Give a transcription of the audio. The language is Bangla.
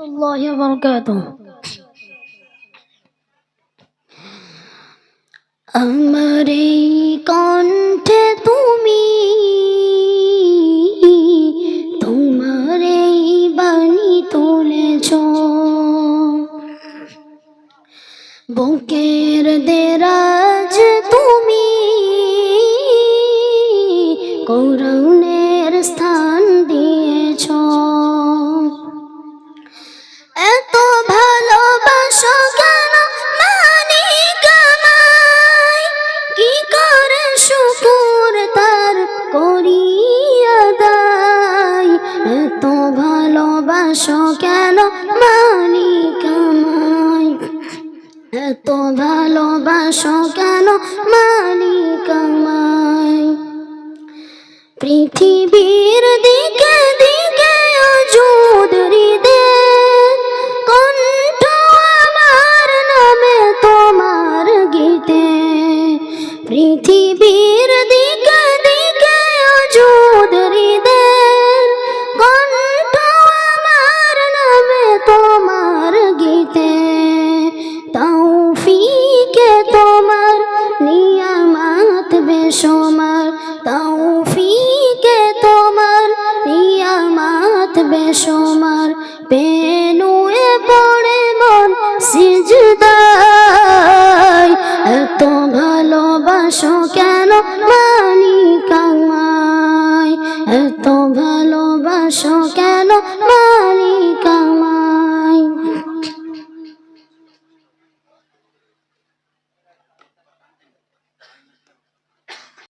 الله وبركاته। আমার এই কণ্ঠে তুমি তোমার এই বাণী তুলেছ, বুকের দেরাজ তুমি কোরআনের স্থান দিয়েছ। এত ভালোবাসো কেন মালিক আমায়, কি করে শুকুর তার করি আদায়। এত ভালোবাসো কেন মালিক আমায়, এত ভালোবাসো কেন মালিক আমায়। পৃথিবীর দিকে দিকে অযুদ হৃদয়ের কণ্ঠ আমার নামে তোমার গীতে। পৃথিবীর দিকে দিকে অযুদ হৃদয়ের কণ্ঠ আমার নামে তোমার গীতে। তৌফিকে তোমার নিয়ামত বেশুমার, তৌফিকে তোমার নিয়ামত বেশুমার। পেনুয়ে পড়ে মন সিজদায়, এত ভালোবাসো কেন মালিক আমায়, এত ভালোবাসো